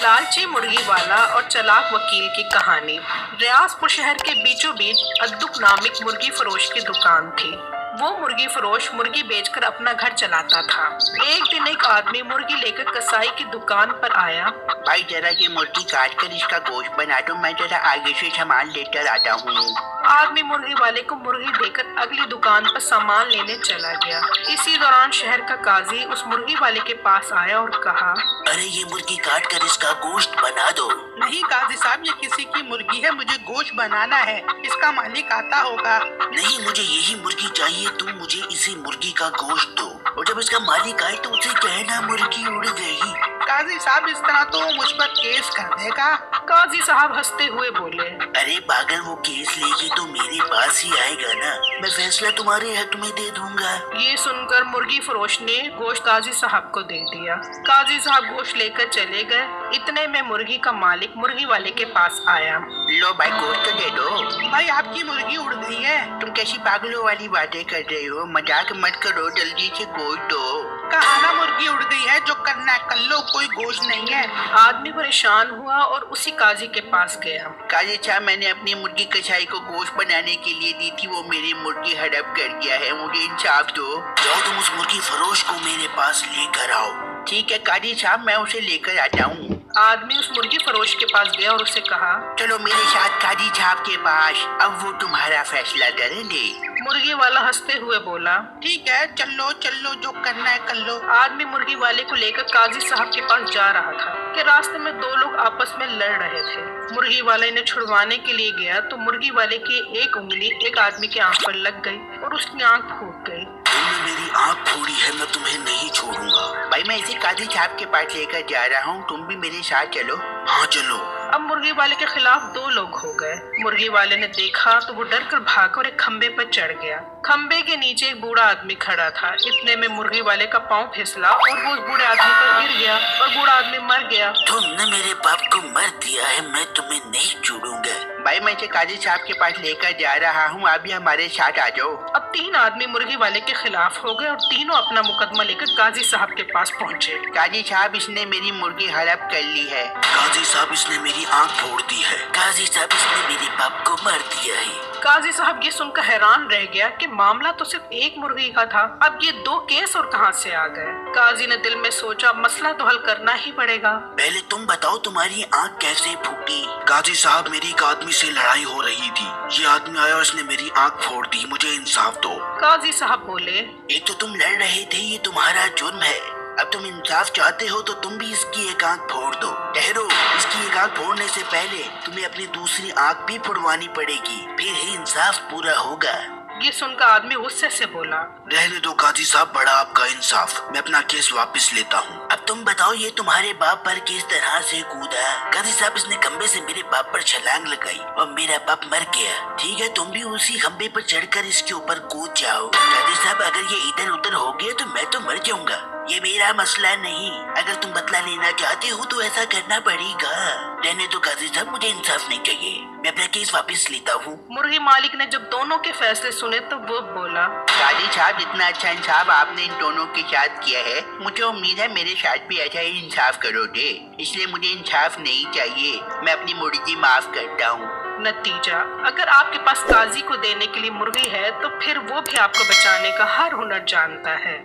लालची मुर्गी वाला और चालाक वकील की कहानी। रियाजपुर शहर के बीचों बीच अद्दुक नामिक मुर्गी फरोश की दुकान थी। वो मुर्गी फरोश मुर्गी बेचकर अपना घर चलाता था। एक दिन एक आदमी मुर्गी लेकर कसाई की दुकान पर आया। भाई जरा ये मुर्गी काट कर इसका गोश्त बना दो, मैं जरा आगे से सामान लेकर आता हूँ। आदमी मुर्गी वाले को मुर्गी देकर अगली दुकान पर सामान लेने चला गया। इसी दौरान शहर का काजी उस मुर्गी वाले के पास आया और कहा, अरे ये मुर्गी काट कर इसका गोश्त बना दो। नहीं काजी साहब, ये किसी की मुर्गी है, मुझे गोश्त बनाना है, इसका मालिक आता होगा। नहीं, मुझे यही मुर्गी चाहिए, तुम मुझे इसी मुर्गी का गोश्त दो, और जब इसका मालिक आए तो उसे कहना मुर्गी उड़ गई। काजी साहब इस तरह तो मुझ पर केस कर देगा। काजी साहब हंसते हुए बोले, अरे पागल, वो केस लेके तो मेरे पास ही आएगा ना, मैं फैसला तुम्हारे हक में दे दूंगा। ये सुनकर मुर्गी फरोश ने गोश्त काजी साहब को दे दिया। काजी साहब गोश्त लेकर चले गए। इतने में मुर्गी का मालिक मुर्गी वाले के पास आया। लो भाई गोश्त तो दे दो। भाई आपकी मुर्गी उड़ गई है। तुम कैसी पागलों वाली बातें कर रहे हो, मजाक मत करो, जल्दी से गोश्त दो। कहा ना मुर्गी उड़ गई है, जो करना है कर लो, कोई गोश्त नहीं है। आदमी परेशान हुआ और उसी काजी के पास गया। काजी साहब, मैंने अपनी मुर्गी कसाई को गोश्त बनाने के लिए दी थी, वो मेरी मुर्गी हड़प कर गया है, मुझे इंसाफ दो। जाओ तुम उस मुर्गी फरोश को मेरे पास लेकर आओ। ठीक है काजी साहब, मैं उसे लेकर आता हूँ। आदमी उस मुर्गी फरोश के पास गया और उसे कहा, चलो मेरे साथ काजी साहब के पास, अब वो तुम्हारा फैसला करेंगे। मुर्गी वाला हंसते हुए बोला, ठीक है, चलो चलो, जो करना है कर लो। आदमी मुर्गी वाले को लेकर काजी साहब के पास जा रहा था कि रास्ते में दो लोग आपस में लड़ रहे थे। मुर्गी वाले ने छुड़वाने के लिए गया तो मुर्गी वाले की एक उंगली एक आदमी की आंख पर लग गई और उसकी आंख फूट गई। तुमने मेरी आंख फोड़ी है, मैं तुम्हें नहीं छोड़ूंगा। भाई मैं इसे काजी साहब के पास लेकर जा रहा हूँ, तुम भी मेरे साथ चलो। हाँ चलो। अब मुर्गी वाले के खिलाफ दो लोग हो गए। मुर्गी वाले ने देखा तो वो डर कर भागा और एक खम्बे पर चढ़ गया। खम्बे के नीचे एक बूढ़ा आदमी खड़ा था। इतने में मुर्गी वाले का पाँव फिसला और वो उस बूढ़े आदमी पर गिर गया और बूढ़ा आदमी मर गया। तुमने मेरे बाप को मर दिया है, मैं तुम्हें नहीं छोड़ूंगा। भाई मैं इसे काजी साहब के पास लेकर जा रहा हूँ, आप भी हमारे साथ आ जाओ। अब तीन आदमी मुर्गी वाले के खिलाफ हो गए और तीनों अपना मुकदमा लेकर काजी साहब के पास पहुँचे। काजी साहब, इसने मेरी मुर्गी हड़प कर ली है। काजी साहब, इसने मेरी आंख फोड़ दी है। काजी साहब, इसने मेरे बाप को मार दिया है। काजी साहब ये सुनकर हैरान रह गया कि मामला तो सिर्फ एक मुर्गी का था, अब ये दो केस और कहां से आ गए। काजी ने दिल में सोचा, मसला तो हल करना ही पड़ेगा। पहले तुम बताओ, तुम्हारी आंख कैसे फूटी? काजी साहब, मेरी एक आदमी से लड़ाई हो रही थी, ये आदमी आया, उसने मेरी आंख फोड़ दी, मुझे इंसाफ दो। काजी साहब बोले, एक तो तुम लड़ रहे थे, ये तुम्हारा जुर्म है, अब तुम इंसाफ चाहते हो तो तुम भी इसकी एक आंख फोड़ दो। ठहरो, इसकी एक आंख फोड़ने से पहले तुम्हें अपनी दूसरी आंख भी फोड़वानी पड़ेगी, फिर ही इंसाफ पूरा होगा। ये सुनकर आदमी गुस्से से बोला, रहने दो काजी साहब, बड़ा आपका इंसाफ, मैं अपना केस वापस लेता हूँ। अब तुम बताओ, ये तुम्हारे बाप पर किस तरह से कूदा? काजी साहब, इसने खंबे से मेरे बाप पर छलांग लगाई और मेरा बाप मर गया। ठीक है, तुम भी उसी खंबे पर चढ़कर इसके ऊपर कूद जाओ। काजी साहब, अगर ये इधर उधर हो गया तो मैं तो मर जाऊंगा, ये मेरा मसला नहीं। अगर तुम बदला लेना चाहते हो तो ऐसा करना पड़ेगा। रहने दो काजी साहब, मुझे इंसाफ नहीं चाहिए, मैं अपना केस वापस लेता हूँ। मुर्गी मालिक ने जब दोनों के फैसले सुने तो वो बोला, काजी साहब, इतना अच्छा इंसाफ आपने इन दोनों के साथ किया है, मुझे उम्मीद है मेरे साथ भी ऐसा ही इंसाफ करोगे, इसलिए मुझे इंसाफ नहीं चाहिए, मैं अपनी मुर्गी माफ करता हूँ। नतीजा, अगर आपके पास काजी को देने के लिए मुर्गी है तो फिर वो भी आपको बचाने का हर हुनर जानता है।